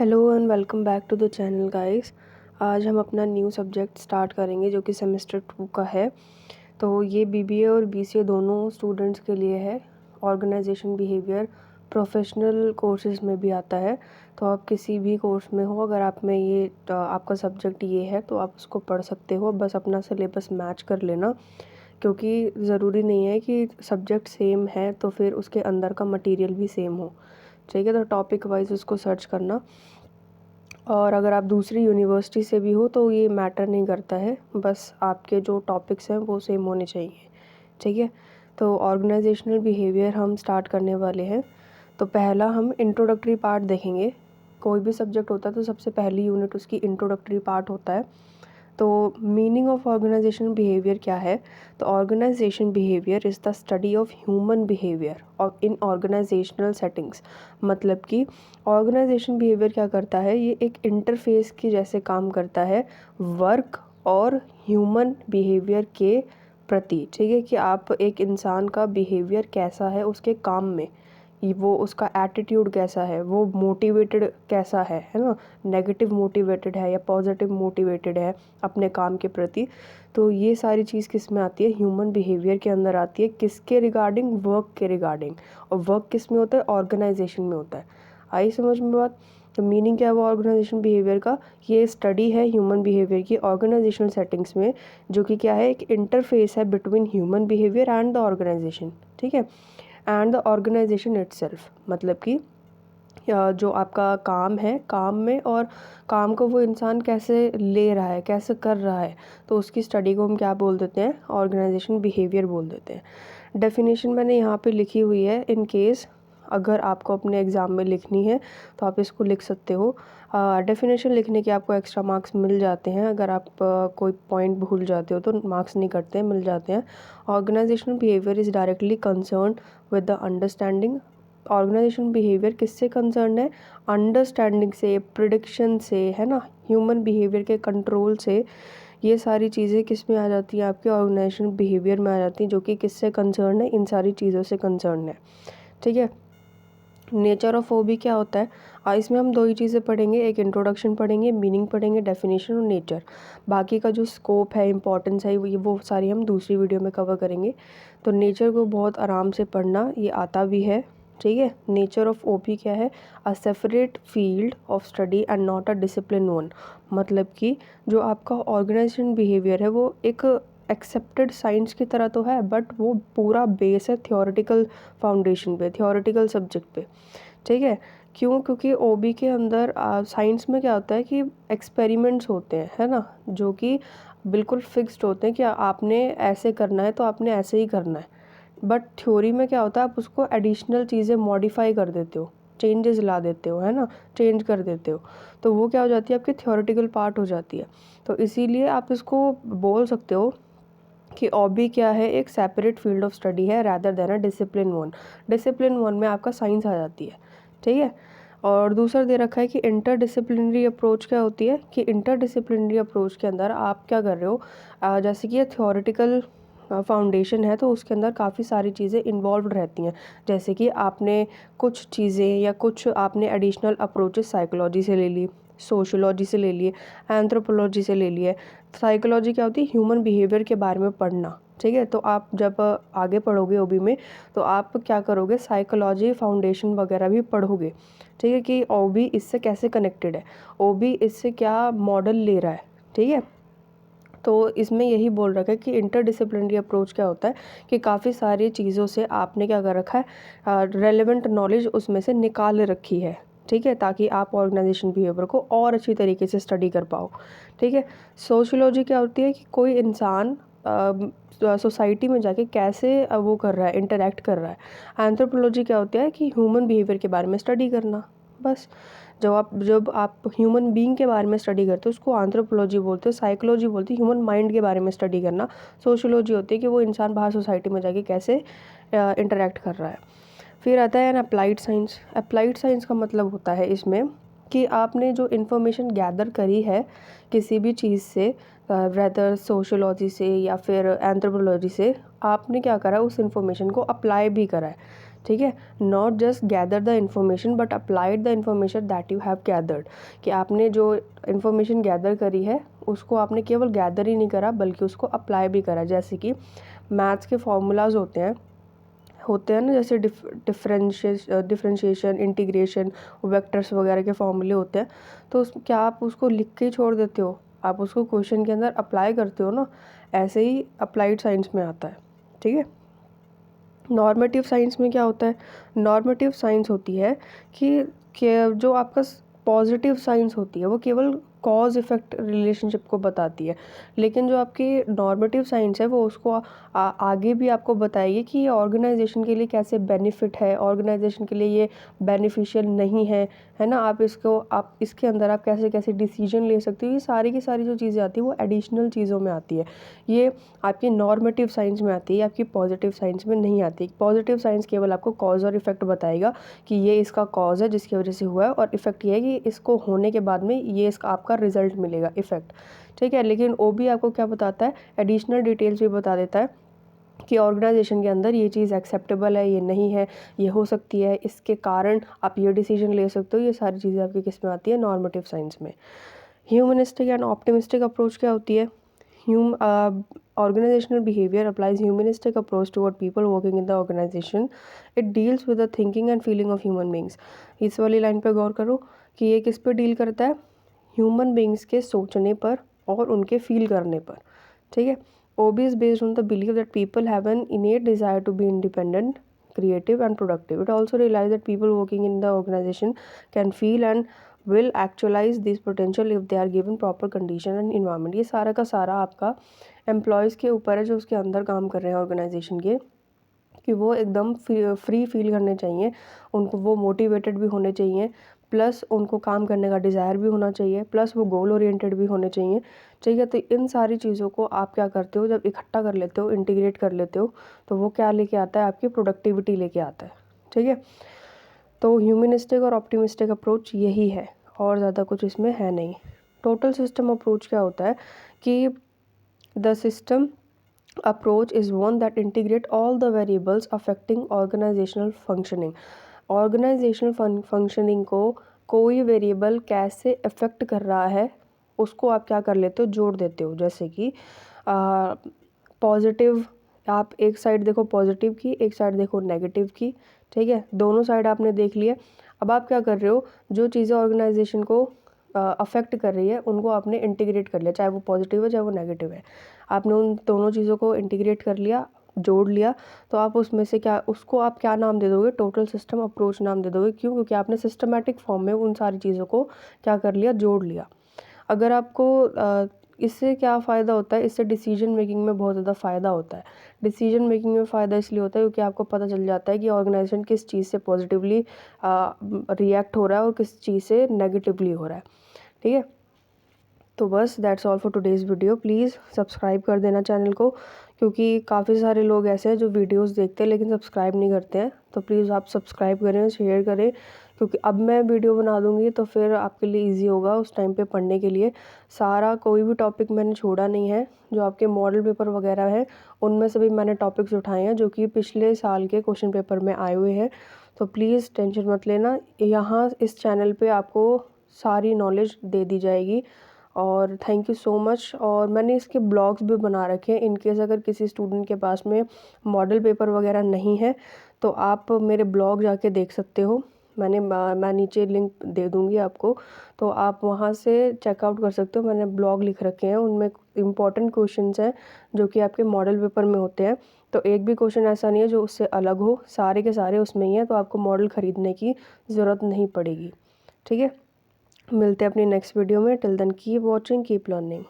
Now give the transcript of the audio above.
Hello and welcome back to the channel guys. आज हम अपना न्यू सब्जेक्ट स्टार्ट करेंगे जो कि सेमेस्टर 2 का है। तो ये बीबीए और बीसीए दोनों स्टूडेंट्स के लिए है। ऑर्गेनाइजेशन बिहेवियर प्रोफेशनल कोर्सेज में भी आता है। तो आप किसी भी कोर्स में हो, अगर आप में ये आपका सब्जेक्ट ये है तो आप उसको पढ़ सकते हो। बस अपना सिलेबस मैच कर लेना, क्योंकि ज़रूरी नहीं है कि सब्जेक्ट सेम है तो फिर उसके अंदर का मटेरियल भी सेम हो। ठीक है, तो टॉपिक वाइज उसको सर्च करना। और अगर आप दूसरी यूनिवर्सिटी से भी हो तो ये मैटर नहीं करता है, बस आपके जो टॉपिक्स हैं वो सेम होने चाहिए। ठीक है, तो ऑर्गेनाइजेशनल बिहेवियर हम स्टार्ट करने वाले हैं। तो पहला हम इंट्रोडक्टरी पार्ट देखेंगे। कोई भी सब्जेक्ट होता है तो सबसे पहली यूनिट उसकी इंट्रोडक्टरी पार्ट होता है। तो मीनिंग ऑफ ऑर्गेनाइजेशन बिहेवियर क्या है? तो organisation behaviour is the study of human behaviour और इन ऑर्गेनाइजेशनल सेटिंग्स। मतलब कि ऑर्गेनाइजेशन बिहेवियर क्या करता है, ये एक इंटरफेस के जैसे काम करता है वर्क और ह्यूमन बिहेवियर के प्रति। ठीक है, कि आप एक इंसान का बिहेवियर कैसा है उसके काम में, वो उसका एटीट्यूड कैसा है, वो मोटिवेटेड कैसा है ना, नेगेटिव मोटिवेटेड है या पॉजिटिव मोटिवेटेड है अपने काम के प्रति। तो ये सारी चीज़ किस में आती है? ह्यूमन बिहेवियर के अंदर आती है। किसके रिगार्डिंग? वर्क के रिगार्डिंग। और वर्क किस में होता है? ऑर्गेनाइजेशन में होता है। आई समझ में बात? तो मीनिंग क्या है वो ऑर्गेनाइजेशन बिहेवियर का? ये स्टडी है ह्यूमन बिहेवियर की ऑर्गेनाइजेशनल सेटिंग्स में, जो कि क्या है, एक इंटरफेस है between human behaviour and the organisation. ठीक है, एंड द ऑर्गेनाइजेशन इटसेल्फ। मतलब कि जो आपका काम है, काम में और काम को वो इंसान कैसे ले रहा है, कैसे कर रहा है, तो उसकी स्टडी को हम क्या बोल देते हैं? ऑर्गेनाइजेशन बिहेवियर बोल देते हैं। डेफिनेशन मैंने यहाँ पे लिखी हुई है, इन केस अगर आपको अपने एग्ज़ाम में लिखनी है तो आप इसको लिख सकते हो। डेफिनेशन लिखने के आपको एक्स्ट्रा मार्क्स मिल जाते हैं। अगर आप कोई पॉइंट भूल जाते हो तो मार्क्स नहीं कटते हैं, मिल जाते हैं। Organisational behaviour is directly concern with the understanding. Organisation behaviour किससे कंसर्न है? अंडरस्टैंडिंग से, प्रिडिक्शन से, है ना, ह्यूमन बिहेवियर के कंट्रोल से। ये सारी चीज़ें किस में आ जाती हैं? आपके ऑर्गेनाइजेशन बिहेवियर में आ जाती हैं, जो कि किससे कंसर्न है? इन सारी चीज़ों से कंसर्न है। ठीक है, नेचर ऑफ ओबी क्या होता है? इसमें हम दो ही चीज़ें पढ़ेंगे, एक इंट्रोडक्शन पढ़ेंगे, मीनिंग पढ़ेंगे, डेफिनेशन और नेचर। बाकी का जो स्कोप है, इंपॉर्टेंस है, वो सारी हम दूसरी वीडियो में कवर करेंगे। तो नेचर को बहुत आराम से पढ़ना, ये आता भी है। ठीक है, नेचर ऑफ ओपी क्या है? A separate field of study and not a discipline one. मतलब कि जो आपका ऑर्गेनाइजेशन बिहेवियर है वो एक एक्सेप्टेड साइंस की तरह तो है, बट वो पूरा बेस है थियोरेटिकल फाउंडेशन पे, थियोरेटिकल सब्जेक्ट पे। ठीक है, क्यों? क्योंकि ओबी के अंदर साइंस में क्या होता है कि एक्सपेरिमेंट्स होते हैं, है ना, जो कि बिल्कुल फिक्स्ड होते हैं कि आपने ऐसे करना है तो आपने ऐसे ही करना है। बट थ्योरी में क्या होता है, आप उसको एडिशनल चीज़ें मॉडिफाई कर देते हो, चेंजेस ला देते हो, है ना, चेंज कर देते हो। तो वो क्या हो जाती है? आपकी थ्योरेटिकल पार्ट हो जाती है। तो इसीलिए आप इसको बोल सकते हो कि ऑबी क्या है? एक सेपरेट फील्ड ऑफ स्टडी है rather than a discipline one. Discipline one में आपका साइंस आ जाती है। ठीक है, और दूसरा दे रखा है कि इंटरडिसिप्लिनरी अप्रोच क्या होती है? कि इंटरडिसिप्लिनरी अप्रोच के अंदर आप क्या कर रहे हो, जैसे कि ये थ्योरेटिकल फाउंडेशन है तो उसके अंदर काफ़ी सारी चीज़ें इन्वॉल्व रहती हैं। जैसे कि आपने कुछ चीज़ें या कुछ आपने एडिशनल अप्रोचेस साइकोलॉजी से ले ली, सोशोलॉजी से ले लिए, एंथ्रोपोलॉजी से ले लिए। साइकोलॉजी क्या होती है? ह्यूमन बिहेवियर के बारे में पढ़ना। ठीक है, तो आप जब आगे पढ़ोगे ओबी में तो आप क्या करोगे? साइकोलॉजी फाउंडेशन वगैरह भी पढ़ोगे। ठीक है, कि ओबी इससे कैसे कनेक्टेड है, ओबी इससे क्या मॉडल ले रहा है। ठीक है, तो इसमें यही बोल रखा है कि इंटरडिसिप्लिनरी अप्रोच क्या होता है कि काफ़ी सारी चीज़ों से आपने क्या कर रखा है, रेलेवेंट नॉलेज उसमें से निकाल रखी है। ठीक है, ताकि आप ऑर्गेनाइजेशन बिहेवियर को और अच्छी तरीके से स्टडी कर पाओ। ठीक है, सोशियोलॉजी क्या होती है कि कोई इंसान सोसाइटी में जाके कैसे वो कर रहा है, इंटरेक्ट कर रहा है। एंथ्रोपोलॉजी क्या होता है कि ह्यूमन बिहेवियर के बारे में स्टडी करना। बस जब आप ह्यूमन बीइंग के बारे में स्टडी करते हो उसको एंथ्रोपोलॉजी बोलते हो। साइकोलॉजी बोलती है ह्यूमन माइंड के बारे में स्टडी करना। सोशियोलॉजी होती है कि वो इंसान बाहर सोसाइटी में जाके कैसे इंटरेक्ट कर रहा है। फिर आता है अप्लाइड साइंस। अप्लाइड साइंस का मतलब होता है इसमें कि आपने जो इन्फॉर्मेशन गैदर करी है किसी भी चीज़ से, वेदर सोशियोलॉजी से या फिर एंथ्रोपोलॉजी से, आपने क्या करा, उस इन्फॉर्मेशन को अप्लाई भी करा है। ठीक है। Not just gather the information but applied the information that you have gathered, कि आपने जो इन्फॉर्मेशन गैदर करी है उसको आपने केवल गैदर ही नहीं करा बल्कि उसको अप्लाई भी करा। जैसे कि मैथ्स के फॉर्मूलाज होते हैं ना, जैसे डिफरेंशिएशन, इंटीग्रेशन, वेक्टर्स वगैरह के फॉर्मूले होते हैं, तो क्या आप उसको लिख के ही छोड़ देते हो? आप उसको क्वेश्चन के अंदर अप्लाई करते हो ना। ऐसे ही अप्लाइड साइंस में आता है, ठीक है। नॉर्मेटिव साइंस में क्या होता है? नॉर्मेटिव साइंस होती है कि जो आपका पॉजिटिव साइंस होती है वो केवल कॉज इफ़ेक्ट रिलेशनशिप को बताती है, लेकिन जो आपकी नॉर्मेटिव साइंस है वो उसको आगे भी आपको बताएगी कि ये ऑर्गेनाइजेशन के लिए कैसे बेनिफिट है, ऑर्गेनाइजेशन के लिए ये बेनिफिशियल नहीं है ना। आप इसके अंदर आप कैसे कैसे डिसीजन ले सकते हो, ये सारी की सारी जो चीज़ें आती है वो एडिशनल चीज़ों में आती है। ये आपकी नॉर्मेटिव साइंस में आती है, आपकी पॉजिटिव साइंस में नहीं आती। पॉजिटिव साइंस केवल आपको कॉज और इफ़ेक्ट बताएगा कि ये इसका कॉज है जिसकी वजह से हुआ है, और इफ़ेक्ट ये है कि इसको होने के बाद में ये इसका आपका रिजल्ट मिलेगा, इफ़ेक्ट, ठीक है। लेकिन वो भी आपको क्या बताता है? एडिशनल डिटेल्स भी बता देता है कि ऑर्गेनाइजेशन के अंदर ये चीज़ एक्सेप्टेबल है, ये नहीं है, ये हो सकती है, इसके कारण आप ये डिसीजन ले सकते हो। ये सारी चीज़ें आपकी किस में आती है? नॉर्मेटिव साइंस में। ह्यूमनिस्टिक एंड ऑप्टिमिस्टिक अप्रोच क्या होती है? Organizational behavior applies humanistic approach toward people working in the organization. It deals with the thinking and feeling of human beings. इस वाली लाइन पे गौर करो कि ये किस पे डील करता है? ह्यूमन बींग्स के सोचने पर और उनके फील करने पर, ठीक है। OB is based on the belief that people have an innate desire to be independent, creative and productive. It also realizes that people working in the organization can feel and will actualize this potential if they are given proper condition and environment. ये सारा का सारा आपका employees के ऊपर है जो उसके अंदर काम कर रहे हैं ऑर्गेनाइजेशन के, कि वो एकदम फ्री फील करने चाहिए, उनको वो मोटिवेटेड भी होने चाहिए, प्लस उनको काम करने का डिज़ायर भी होना चाहिए, प्लस वो गोल ओरिएंटेड भी होने चाहिए, ठीक है। तो इन सारी चीज़ों को आप क्या करते हो? जब इकट्ठा कर लेते हो, इंटीग्रेट कर लेते हो, तो वो क्या लेके आता है? आपकी प्रोडक्टिविटी लेके आता है, ठीक है। तो ह्यूमनिस्टिक और ऑप्टिमिस्टिक अप्रोच यही है, और ज़्यादा कुछ इसमें है नहीं। टोटल सिस्टम अप्रोच क्या होता है कि the system approach is one that integrate all the variables affecting organizational functioning. Organizational functioning को कोई वेरिएबल कैसे अफेक्ट कर रहा है उसको आप क्या कर लेते हो? जोड़ देते हो। जैसे कि पॉजिटिव, आप एक साइड देखो पॉजिटिव की, एक साइड देखो नेगेटिव की, ठीक है। दोनों साइड आपने देख लिए। अब आप क्या कर रहे हो? जो चीज़ें ऑर्गेनाइजेशन को अफेक्ट कर रही है उनको आपने इंटीग्रेट कर लिया, चाहे वो पॉजिटिव है चाहे वो नेगेटिव है। आपने उन दोनों चीज़ों को इंटीग्रेट कर लिया, जोड़ लिया, तो आप उसमें से उसको आप क्या नाम दे दोगे? टोटल सिस्टम अप्रोच नाम दे दोगे। क्यों? क्योंकि आपने सिस्टमैटिक फॉर्म में उन सारी चीज़ों को क्या कर लिया? जोड़ लिया। अगर आपको इससे क्या फ़ायदा होता है? इससे डिसीजन मेकिंग में बहुत ज़्यादा फ़ायदा होता है। डिसीजन मेकिंग में फ़ायदा इसलिए होता है क्योंकि आपको पता चल जाता है कि ऑर्गेनाइजेशन किस चीज़ से पॉजिटिवली रिएक्ट हो रहा है और किस चीज़ से नेगेटिवली हो रहा है, ठीक है। तो बस that's all for today's video. Please subscribe कर देना चैनल को, क्योंकि काफ़ी सारे लोग ऐसे हैं जो वीडियोस देखते हैं लेकिन सब्सक्राइब नहीं करते हैं। तो प्लीज़ आप सब्सक्राइब करें, शेयर करें, क्योंकि अब मैं वीडियो बना दूँगी तो फिर आपके लिए ईजी होगा उस टाइम पे पढ़ने के लिए। सारा कोई भी टॉपिक मैंने छोड़ा नहीं है। जो आपके मॉडल पेपर वगैरह हैं उनमें से भी मैंने टॉपिक्स उठाए हैं जो कि पिछले साल के क्वेश्चन पेपर में आए हुए हैं। तो प्लीज़ टेंशन मत लेना, यहाँ इस चैनल पर आपको सारी नॉलेज दे दी जाएगी। और थैंक यू सो मच। और मैंने इसके ब्लॉग्स भी बना रखे हैं, इन केस अगर किसी स्टूडेंट के पास में मॉडल पेपर वगैरह नहीं है तो आप मेरे ब्लॉग जाके देख सकते हो। मैं नीचे लिंक दे दूँगी आपको, तो आप वहाँ से चेकआउट कर सकते हो। मैंने ब्लॉग लिख रखे हैं, उनमें इम्पॉर्टेंट क्वेश्चंस हैं जो कि आपके मॉडल पेपर में होते हैं। तो एक भी क्वेश्चन ऐसा नहीं है जो उससे अलग हो, सारे के सारे उसमें ही हैं, तो आपको मॉडल ख़रीदने की ज़रूरत नहीं पड़ेगी, ठीक है। मिलते हैं अपनी नेक्स्ट वीडियो में। Till then keep watching, keep learning.